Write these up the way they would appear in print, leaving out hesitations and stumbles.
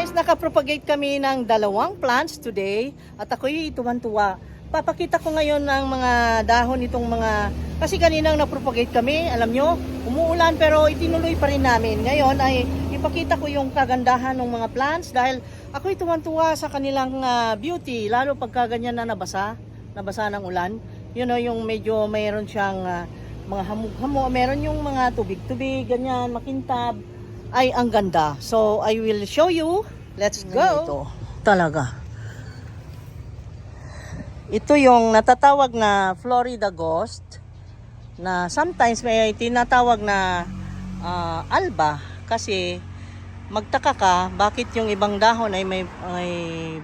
guys, nakapropagate kami ng 2 plants today at ako'y tuwan-tuwa. Papakita ko ngayon ng mga dahon itong mga, kasi kaninang napropagate kami, alam nyo, umuulan pero itinuloy pa rin namin. Ngayon ay ipakita ko yung kagandahan ng mga plants dahil ako'y tuwan-tuwa sa kanilang beauty, lalo pagka ganyan na nabasa ng ulan. You know, yung medyo mayroon siyang mga hamog-hamo, meron yung mga tubig-tubig, ganyan, makintab. Ay ang ganda. So I will show you. Let's go. Ito talaga. Ito yung natatawag na Florida Ghost na sometimes may tinatawag na alba kasi magtaka ka bakit yung ibang dahon ay may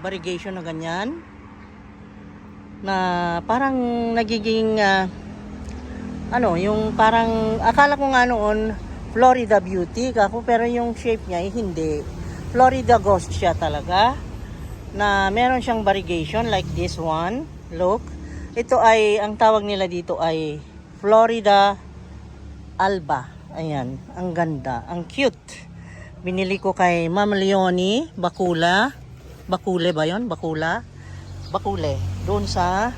variegation na ganyan na parang nagiging yung parang akala ko nga noon Florida Beauty kako, pero yung shape niya ay hindi. Florida Ghost siya talaga. Na meron siyang variegation like this one. Look. Ito ay, ang tawag nila dito ay Florida Alba. Ayan. Ang ganda. Ang cute. Binili ko kay Ma'am Leonie Bakula. Bakule ba yun? Bakula? Bakule. Doon sa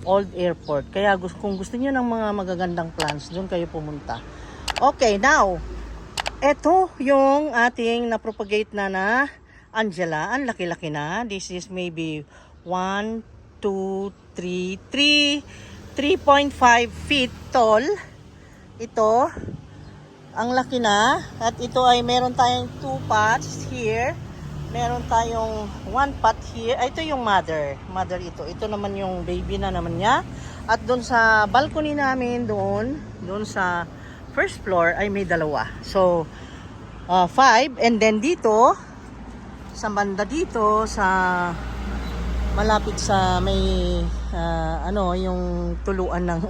Old Airport. Kaya kung gusto niyo ng mga magagandang plants, doon kayo pumunta. Okay, now, ito yung ating na-propagate na Angela. Ang laki-laki na. This is maybe 1, 2, 3, 3.5 feet tall. Ito, ang laki na. At ito ay meron tayong 2 pots here. Meron tayong 1 pot here. Ito yung mother. Mother ito. Ito naman yung baby na naman niya. At doon sa balcony namin, doon sa first floor ay may 2. So, 5. And then dito, sa banda dito, sa malapit sa may, yung tuluan ng,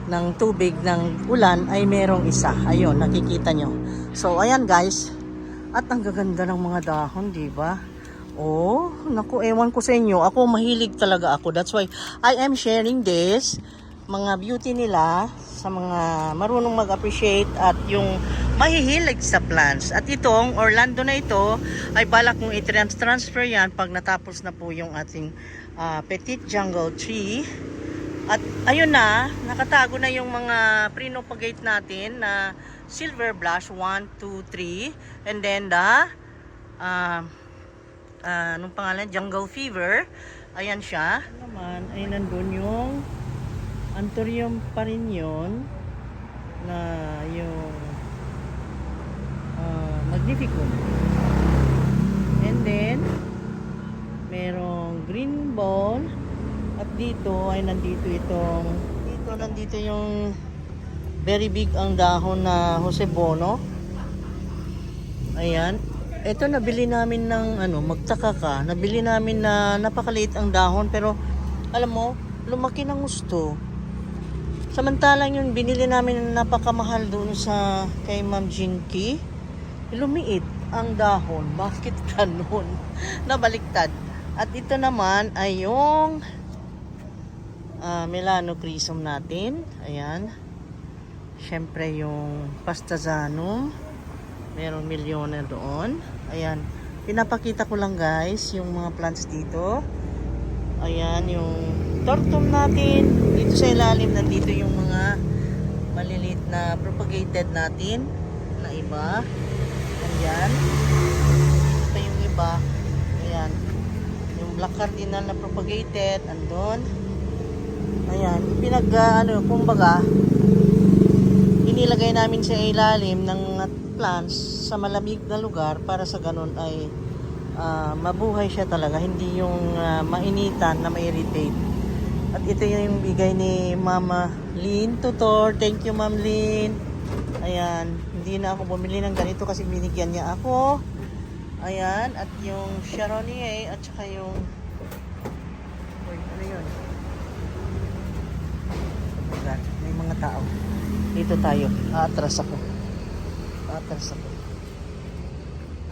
ng tubig ng ulan ay merong isa. Ayun, nakikita nyo. So, ayan guys. At ang gaganda ng mga dahon, di ba? Oh, naku, ewan ko sa inyo. Ako, mahilig talaga ako. That's why I am sharing this. Mga beauty nila sa mga marunong mag-appreciate at yung mahihilig sa plants. At itong Orlando na ito ay balak kong i-transfer yan pag natapos na po yung ating Petite Jungle Tree. At ayun na, nakatago na yung mga pre-propagate natin na Silver Blush 1, 2, 3. And then the anong pangalan? Jungle Fever. Ayan siya. Naman ay nandun yung Anthurium pa rin yun na yung Magnificum. And then merong green ball at dito ay nandito nandito yung very big ang dahon na Jose Bono. Ayan. Ito nabili namin ng magtaka ka. Nabili namin na napakaliit ang dahon pero alam mo, lumaki ng gusto. Samantalang yung binili namin na napakamahal doon sa kay Ma'am Jinky, lumiit ang dahon. Bakit ganun? Nabaliktad. At ito naman ay yung Melanochrysum natin. Ayan. Siyempre yung Pastazanum. Merong millionaire doon. Ayan. Pinapakita ko lang guys yung mga plants dito. Ayan yung tortum natin. Dito sa ilalim nandito yung mga maliliit na propagated natin na iba. Ayan. Dito pa yung iba. Ayan. Yung black cardinal na propagated andon. Ayan. Kumbaga inilagay namin sa ilalim ng plants sa malamig na lugar para sa ganun ay mabuhay siya talaga, hindi yung mainitan na ma-irritate. At ito yung bigay ni Mama Lynn Tutor. Thank you Ma'am Lynn. Ayan, hindi na ako bumili ng ganito kasi binigyan niya ako. Ayan, at yung Sharonie at saka yung ano yun? Oh my God, may mga tao. Dito tayo. Atras ako.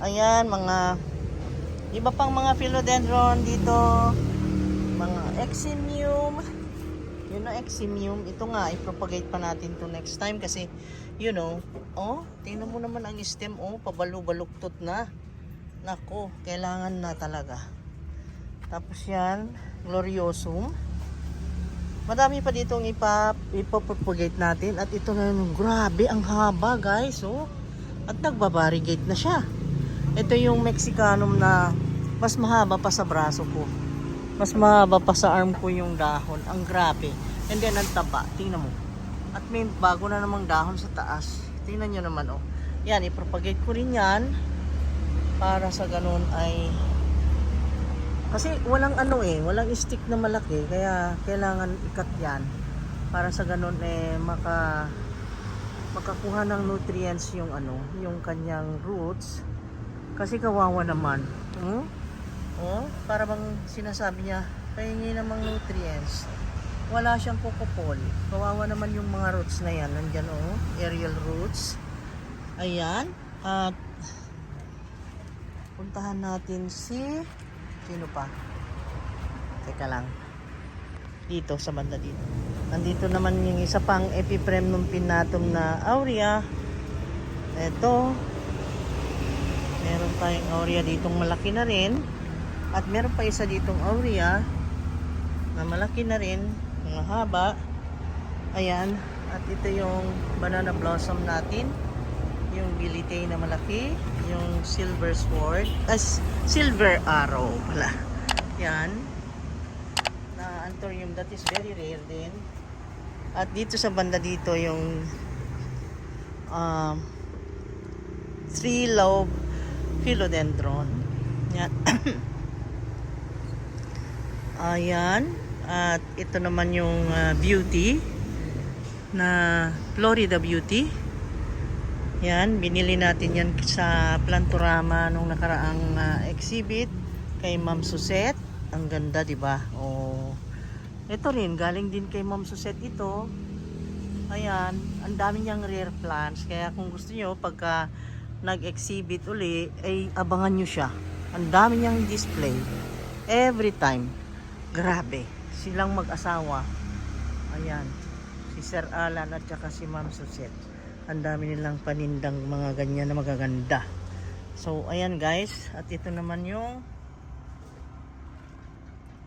Ayan, mga iba pang mga philodendron dito, mga eximium, Yun na eximium. Ito nga, i-propagate pa natin to next time kasi, you know, oh, tingnan mo naman ang stem, oh, pabalo-baluktot na. Nako, kailangan na talaga. Tapos yan, gloriosum. Madami pa ditong ipapropagate natin. At ito na yun, grabe, ang haba guys, oh. At nagbabarigate na siya. Ito yung Mexicanum na mas mahaba pa sa braso ko. Mas mahaba pa sa arm ko yung dahon. Ang grabe. And then ang taba. Tingnan mo. At may bago na namang dahon sa taas. Tingnan nyo naman oh. Yan, ipropagate ko rin yan. Para sa ganun ay... Kasi walang ano eh. Walang stick na malaki. Kaya kailangan ikat yan. Para sa ganun eh makakuha ng nutrients yung ano. Yung kanyang roots. Kasi kawawa naman. Oh, para bang sinasabi niya, pahingi namang nutrients. Wala siyang kukupol. Kawawa naman yung mga roots na yan. Nandyan oh, aerial roots. Ayan. At puntahan natin si... Sino pa? Teka lang. Dito, sa banda dito. Nandito naman yung isa pang Epipremnum pinnatum na aurea. Ito. Meron tayong aurea ditong malaki na rin. At meron pa isa ditong aurea na malaki na rin, mga haba. Ayan. At ito yung banana blossom natin. Yung bilitay na malaki. Yung silver sword. Silver arrow pala. Yan. Na anthurium that is very rare din. At dito sa banda dito yung three-lobe philodendron. Yan. Ayan. At ito naman yung beauty na Florida Beauty. Yan. Binili natin yan sa Plantorama nung nakaraang exhibit kay Ma'am Susette. Ang ganda, di ba? Oh. Ito rin, galing din kay Ma'am Susette ito. Ayan. Ang dami niyang rare plants. Kaya kung gusto niyo, pagka nag-exhibit uli, ay abangan nyo siya. Ang dami niyang display. Every time. Grabe. Silang mag-asawa. Ayan. Si Sir Alan at saka si Ma'am Susette. Ang dami nilang panindang mga ganyan na magaganda. So, ayan guys. At ito naman yung...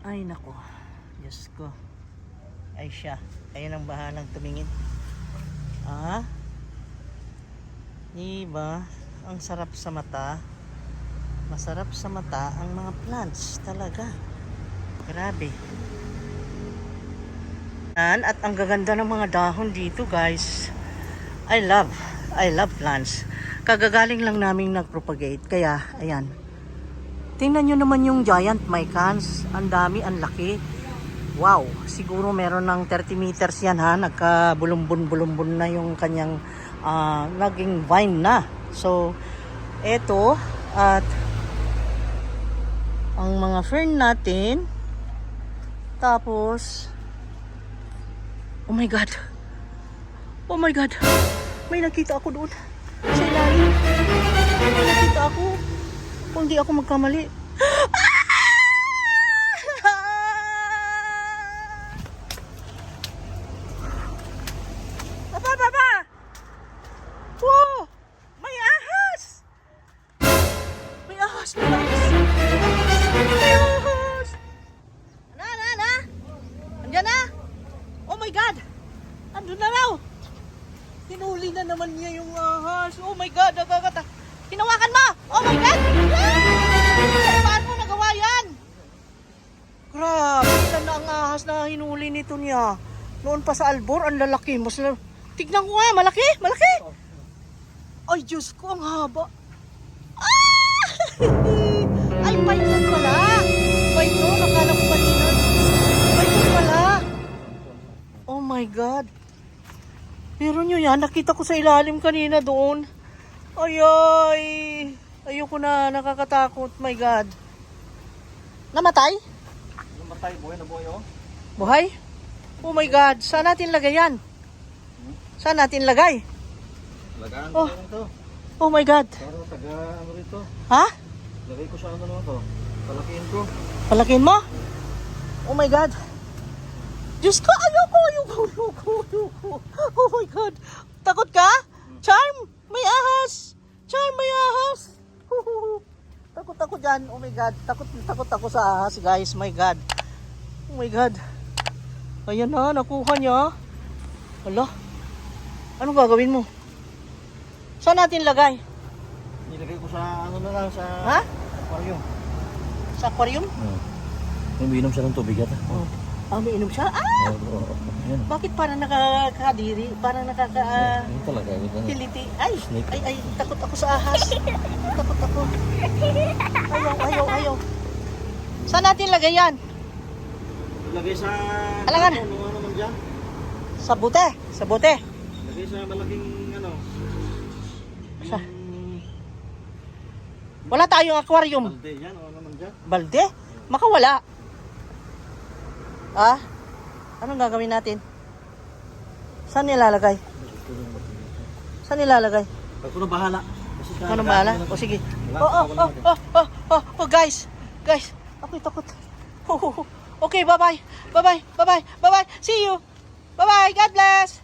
Ay, nako. Diyos ko. Ay siya. Ayun ang bahalang tumingin. Ah. Diba? Ang sarap sa mata. Masarap sa mata ang mga plants talaga. Grabe. At ang gaganda ng mga dahon dito guys. I love plants. Kagagaling lang naming nagpropagate. Kaya, ayan. Tingnan nyo naman yung giant mycans. Ang dami, ang laki. Wow. Siguro meron ng 30 meters yan ha. Nagka-bulumbon-bulumbon na yung kanyang naging vine na. So, eto. At ang mga fern natin. Tapos, oh my God. Oh my God. May nakita ako doon. Sa ilalim. May nakita ako. Kung di ako magkamali. Baba! Wow! May ahas! May ahas! May ahas! May ahas! Ana! Andiyan na? Oh my God! Andun na raw! Hinuli na naman niya yung ahas. Oh my God! Nagagata! Hinawakan mo! Oh my God! Paano mo nagawa yan? Grabe! Ilan na ang ahas na hinuli nito niya. Noon pa sa Albor, ang lalaki. Mas tignan ko nga, malaki! Malaki! Ay, Diyos ko, ang haba. Ah! Ay, python pala. Python, akala ko kanina. Python pala. Oh my God. Pero nyo yan, nakita ko sa ilalim kanina doon. Ay. Ayoko na, nakakatakot. My God. Namatay? Namatay, buhay na buhay oh. Buhay? Oh my God. Saan natin lagay yan? Saan natin lagay? Lagaan Oh. ko ito. Oh my God. Para taga ano rito. Ha? Lagay ko sa ano naman to. Palakihin ko. Palakin mo? Oh my God. Diyos ko, ayoko. Oh my God. Takot ka? Charm, may ahas. Charm, may ahas. Takot ako dyan. Oh my God. Takot ako sa ahas, guys. My God. Oh my God. Ayan na, nakuha niya. Hala. Anong gagawin mo? Saan natin lagay? Nilagay ko sa ano na lang, sa Ha? aquarium. Sa aquarium? Umiinom siya ng tubig yata. Oh. Ah, may inom siya? Ah! Yan. Bakit parang nakakadiri? Parang Yan talaga. kiliti? Ay! Snake. Ay! Takot ako sa ahas. Takot ako. Ayaw. Saan natin lagay yan? Ilagay sa... Alangan. Ano naman dyan? Sa bote. Ilagay sa malaking ano. Sa... Wala tayong aquarium. Balde yan. Ano naman dyan? Balde? Makawala. Ah? Anong gagawin natin? Saan nilalagay? Ako na bahala. Kasi siya Ano nag-ano mahala? na- O sige. Wala, wala natin. Guys. Ako'y takot. Okay, bye-bye. See you. Bye-bye. God bless.